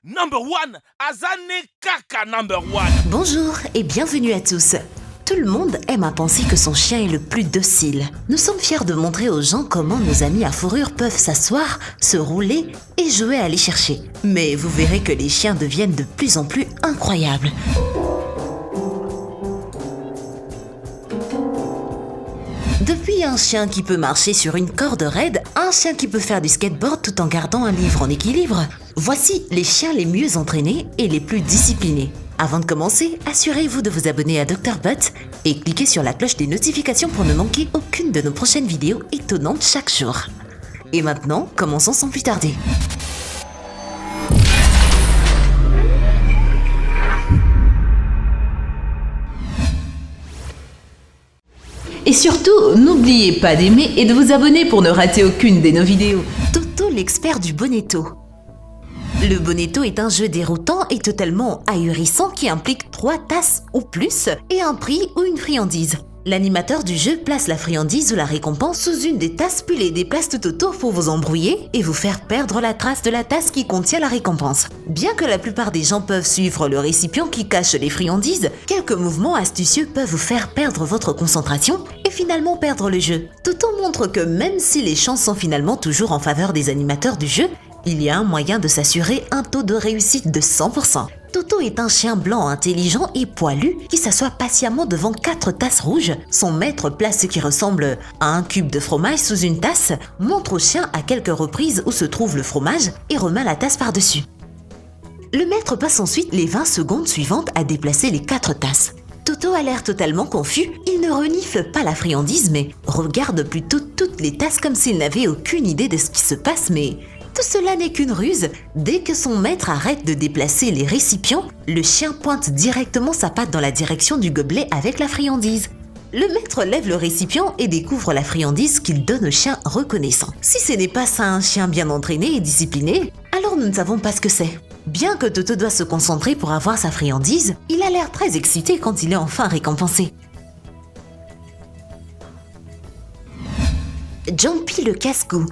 Number one, Azane Kaka number one. Bonjour et bienvenue à tous. Tout le monde aime à penser que son chien est le plus docile. Nous sommes fiers de montrer aux gens comment nos amis à fourrure peuvent s'asseoir, se rouler et jouer à les chercher. Mais vous verrez que les chiens deviennent de plus en plus incroyables. Depuis un chien qui peut marcher sur une corde raide, un chien qui peut faire du skateboard tout en gardant un livre en équilibre, voici les chiens les mieux entraînés et les plus disciplinés. Avant de commencer, assurez-vous de vous abonner à Dr Butt et cliquez sur la cloche des notifications pour ne manquer aucune de nos prochaines vidéos étonnantes chaque jour. Et maintenant, commençons sans plus tarder. Et surtout, n'oubliez pas d'aimer et de vous abonner pour ne rater aucune de nos vidéos. Toto, l'expert du bonetto. Le bonetto est un jeu déroutant et totalement ahurissant qui implique 3 tasses ou plus et un prix ou une friandise. L'animateur du jeu place la friandise ou la récompense sous une des tasses puis les déplace tout autour pour vous embrouiller et vous faire perdre la trace de la tasse qui contient la récompense. Bien que la plupart des gens peuvent suivre le récipient qui cache les friandises, quelques mouvements astucieux peuvent vous faire perdre votre concentration et finalement perdre le jeu. Toto montre que même si les chances sont finalement toujours en faveur des animateurs du jeu, il y a un moyen de s'assurer un taux de réussite de 100%. Toto est un chien blanc intelligent et poilu qui s'assoit patiemment devant 4 tasses rouges. Son maître place ce qui ressemble à un cube de fromage sous une tasse, montre au chien à quelques reprises où se trouve le fromage et remet la tasse par-dessus. Le maître passe ensuite les 20 secondes suivantes à déplacer les 4 tasses. Toto a l'air totalement confus, il ne renifle pas la friandise mais regarde plutôt toutes les tasses comme s'il n'avait aucune idée de ce qui se passe mais... Tout cela n'est qu'une ruse. Dès que son maître arrête de déplacer les récipients, le chien pointe directement sa patte dans la direction du gobelet avec la friandise. Le maître lève le récipient et découvre la friandise qu'il donne au chien reconnaissant. Si ce n'est pas ça un chien bien entraîné et discipliné, alors nous ne savons pas ce que c'est. Bien que Toto doit se concentrer pour avoir sa friandise, il a l'air très excité quand il est enfin récompensé. Jumpy le casse-cou.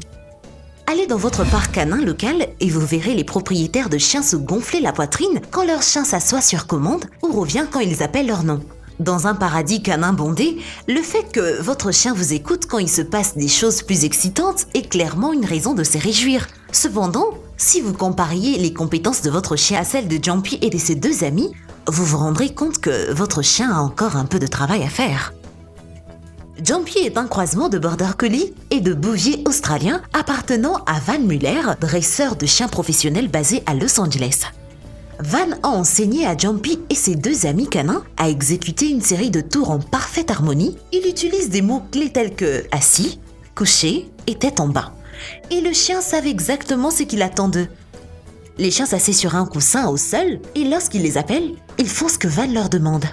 Allez dans votre parc canin local et vous verrez les propriétaires de chiens se gonfler la poitrine quand leur chien s'assoit sur commande ou revient quand ils appellent leur nom. Dans un paradis canin bondé, le fait que votre chien vous écoute quand il se passe des choses plus excitantes est clairement une raison de se réjouir. Cependant, si vous compariez les compétences de votre chien à celles de Jumpy et de ses 2 amis, vous vous rendrez compte que votre chien a encore un peu de travail à faire. Jumpy est un croisement de Border Collie et de Bouvier australien appartenant à Van Muller, dresseur de chiens professionnels basé à Los Angeles. Van a enseigné à Jumpy et ses 2 amis canins à exécuter une série de tours en parfaite harmonie. Il utilise des mots-clés tels que assis, couché et tête en bas. Et le chien savait exactement ce qu'il attend d'eux. Les chiens s'asseyent sur un coussin au sol et lorsqu'il les appelle, ils font ce que Van leur demande.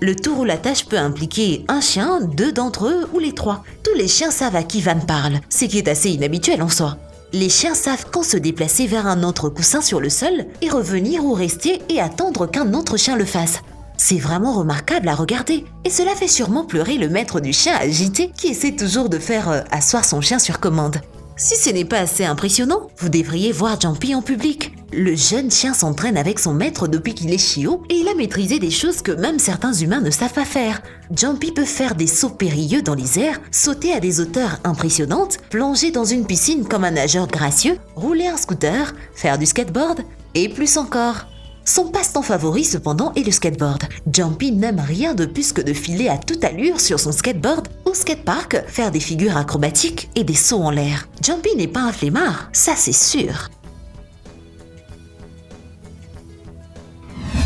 Le tour ou la tâche peut impliquer un chien, 2 d'entre eux ou les 3. Tous les chiens savent à qui Van parle, ce qui est assez inhabituel en soi. Les chiens savent quand se déplacer vers un autre coussin sur le sol et revenir ou rester et attendre qu'un autre chien le fasse. C'est vraiment remarquable à regarder et cela fait sûrement pleurer le maître du chien agité qui essaie toujours de faire asseoir son chien sur commande. Si ce n'est pas assez impressionnant, vous devriez voir Jumpy en public. Le jeune chien s'entraîne avec son maître depuis qu'il est chiot et il a maîtrisé des choses que même certains humains ne savent pas faire. Jumpy peut faire des sauts périlleux dans les airs, sauter à des hauteurs impressionnantes, plonger dans une piscine comme un nageur gracieux, rouler un scooter, faire du skateboard et plus encore. Son passe-temps favori cependant est le skateboard. Jumpy n'aime rien de plus que de filer à toute allure sur son skateboard au skatepark, faire des figures acrobatiques et des sauts en l'air. Jumpy n'est pas un flemmard, ça c'est sûr.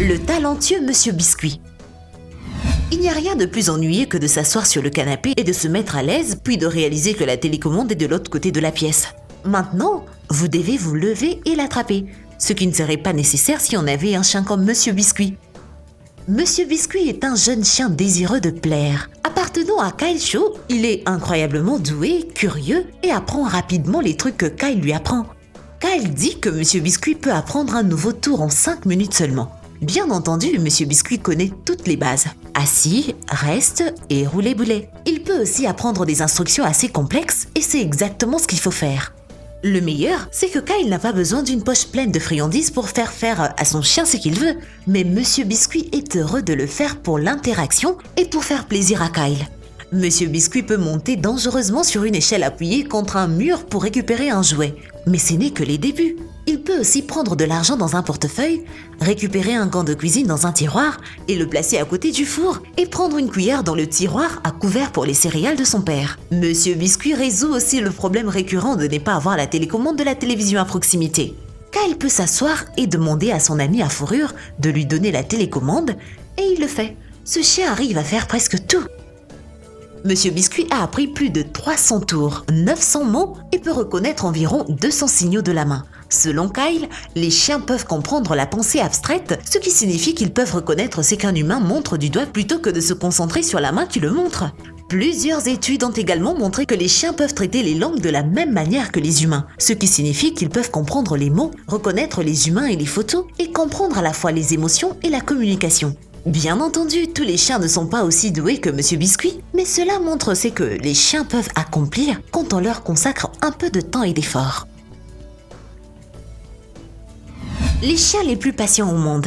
Le talentueux Monsieur Biscuit. Il n'y a rien de plus ennuyeux que de s'asseoir sur le canapé et de se mettre à l'aise, puis de réaliser que la télécommande est de l'autre côté de la pièce. Maintenant, vous devez vous lever et l'attraper, ce qui ne serait pas nécessaire si on avait un chien comme Monsieur Biscuit. Monsieur Biscuit est un jeune chien désireux de plaire. Appartenant à Kyle Shaw, il est incroyablement doué, curieux et apprend rapidement les trucs que Kyle lui apprend. Kyle dit que Monsieur Biscuit peut apprendre un nouveau tour en 5 minutes seulement. Bien entendu, Monsieur Biscuit connaît toutes les bases. Assis, reste et roulez-boulet. Il peut aussi apprendre des instructions assez complexes et c'est exactement ce qu'il faut faire. Le meilleur, c'est que Kyle n'a pas besoin d'une poche pleine de friandises pour faire à son chien ce qu'il veut, mais Monsieur Biscuit est heureux de le faire pour l'interaction et pour faire plaisir à Kyle. Monsieur Biscuit peut monter dangereusement sur une échelle appuyée contre un mur pour récupérer un jouet. Mais ce n'est que les débuts. Il peut aussi prendre de l'argent dans un portefeuille, récupérer un gant de cuisine dans un tiroir et le placer à côté du four et prendre une cuillère dans le tiroir à couvert pour les céréales de son père. Monsieur Biscuit résout aussi le problème récurrent de ne pas avoir la télécommande de la télévision à proximité. Kyle peut s'asseoir et demander à son ami à fourrure de lui donner la télécommande et il le fait. Ce chien arrive à faire presque tout. Monsieur Biscuit a appris plus de 300 tours, 900 mots et peut reconnaître environ 200 signaux de la main. Selon Kyle, les chiens peuvent comprendre la pensée abstraite, ce qui signifie qu'ils peuvent reconnaître ce qu'un humain montre du doigt plutôt que de se concentrer sur la main qui le montre. Plusieurs études ont également montré que les chiens peuvent traiter les langues de la même manière que les humains, ce qui signifie qu'ils peuvent comprendre les mots, reconnaître les humains et les photos, et comprendre à la fois les émotions et la communication. Bien entendu, tous les chiens ne sont pas aussi doués que Monsieur Biscuit, mais cela montre ce que les chiens peuvent accomplir quand on leur consacre un peu de temps et d'effort. Les chiens les plus patients au monde.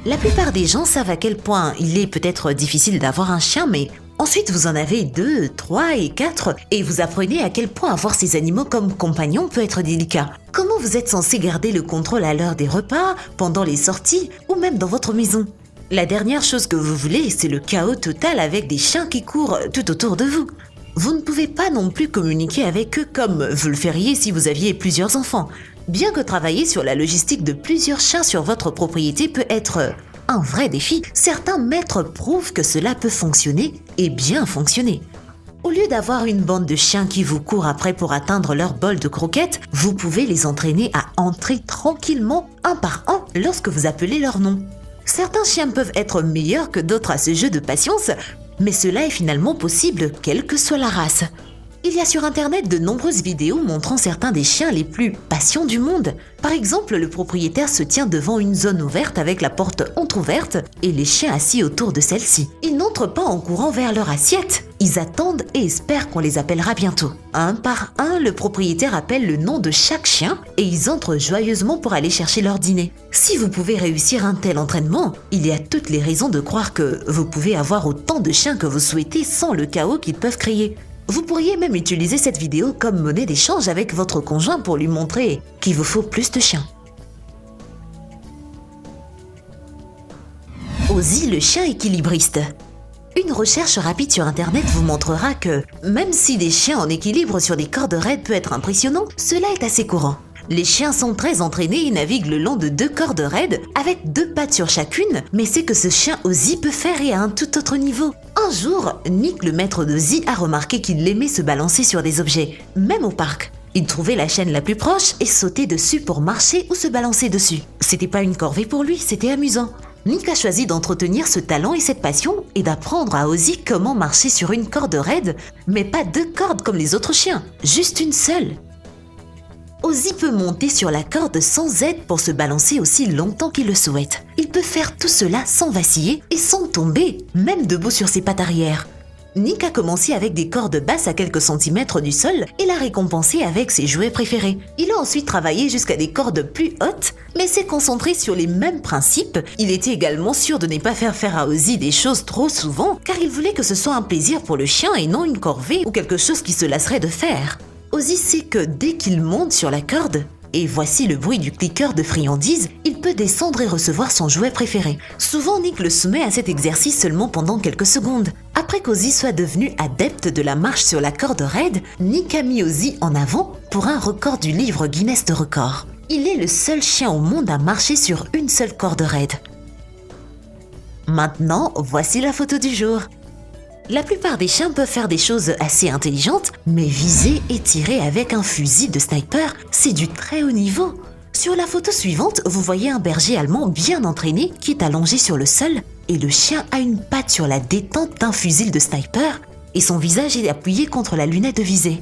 La plupart des gens savent à quel point il est peut-être difficile d'avoir un chien, mais ensuite vous en avez 2, 3 et 4 et vous apprenez à quel point avoir ces animaux comme compagnons peut être délicat. Comment vous êtes censé garder le contrôle à l'heure des repas, pendant les sorties ou même dans votre maison ? La dernière chose que vous voulez, c'est le chaos total avec des chiens qui courent tout autour de vous. Vous ne pouvez pas non plus communiquer avec eux comme vous le feriez si vous aviez plusieurs enfants. Bien que travailler sur la logistique de plusieurs chiens sur votre propriété peut être un vrai défi, certains maîtres prouvent que cela peut fonctionner et bien fonctionner. Au lieu d'avoir une bande de chiens qui vous courent après pour atteindre leur bol de croquettes, vous pouvez les entraîner à entrer tranquillement un par un lorsque vous appelez leur nom. Certains chiens peuvent être meilleurs que d'autres à ce jeu de patience, mais cela est finalement possible quelle que soit la race. Il y a sur internet de nombreuses vidéos montrant certains des chiens les plus patients du monde. Par exemple, le propriétaire se tient devant une zone ouverte avec la porte entrouverte et les chiens assis autour de celle-ci. Ils n'entrent pas en courant vers leur assiette. Ils attendent et espèrent qu'on les appellera bientôt. Un par un, le propriétaire appelle le nom de chaque chien et ils entrent joyeusement pour aller chercher leur dîner. Si vous pouvez réussir un tel entraînement, il y a toutes les raisons de croire que vous pouvez avoir autant de chiens que vous souhaitez sans le chaos qu'ils peuvent créer. Vous pourriez même utiliser cette vidéo comme monnaie d'échange avec votre conjoint pour lui montrer qu'il vous faut plus de chiens. Ozzy, le chien équilibriste. Une recherche rapide sur internet vous montrera que, même si des chiens en équilibre sur des cordes raides peut être impressionnant, cela est assez courant. Les chiens sont très entraînés et naviguent le long de 2 cordes raides avec 2 pattes sur chacune, mais c'est que ce chien Ozzy peut faire et à un tout autre niveau. Un jour, Nick, le maître d'Ozzy, a remarqué qu'il aimait se balancer sur des objets, même au parc. Il trouvait la chaîne la plus proche et sautait dessus pour marcher ou se balancer dessus. C'était pas une corvée pour lui, c'était amusant. Nick a choisi d'entretenir ce talent et cette passion et d'apprendre à Ozzy comment marcher sur une corde raide, mais pas 2 cordes comme les autres chiens, juste une seule. Ozzy peut monter sur la corde sans aide pour se balancer aussi longtemps qu'il le souhaite. Il peut faire tout cela sans vaciller et sans tomber, même debout sur ses pattes arrière. Nick a commencé avec des cordes basses à quelques centimètres du sol et l'a récompensé avec ses jouets préférés. Il a ensuite travaillé jusqu'à des cordes plus hautes, mais s'est concentré sur les mêmes principes. Il était également sûr de ne pas faire à Ozzy des choses trop souvent, car il voulait que ce soit un plaisir pour le chien et non une corvée ou quelque chose qu'il se lasserait de faire. Ozzy sait que dès qu'il monte sur la corde, et voici le bruit du cliqueur de friandises, il peut descendre et recevoir son jouet préféré. Souvent, Nick le soumet à cet exercice seulement pendant quelques secondes. Après qu'Ozzy soit devenu adepte de la marche sur la corde raide, Nick a mis Ozzy en avant pour un record du livre Guinness de records. Il est le seul chien au monde à marcher sur une seule corde raide. Maintenant, voici la photo du jour. La plupart des chiens peuvent faire des choses assez intelligentes, mais viser et tirer avec un fusil de sniper, c'est du très haut niveau. Sur la photo suivante, vous voyez un berger allemand bien entraîné qui est allongé sur le sol et le chien a une patte sur la détente d'un fusil de sniper et son visage est appuyé contre la lunette de visée.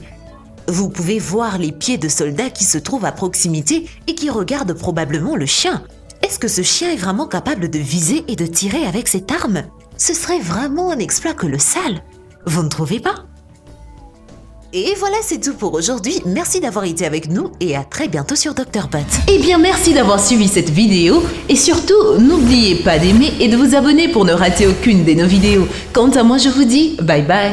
Vous pouvez voir les pieds de soldats qui se trouvent à proximité et qui regardent probablement le chien. Est-ce que ce chien est vraiment capable de viser et de tirer avec cette arme ? Ce serait vraiment un exploit colossal. Vous ne trouvez pas ? Et voilà, c'est tout pour aujourd'hui. Merci d'avoir été avec nous et à très bientôt sur Dr Pat. Eh bien, merci d'avoir suivi cette vidéo et surtout, n'oubliez pas d'aimer et de vous abonner pour ne rater aucune de nos vidéos. Quant à moi, je vous dis bye bye.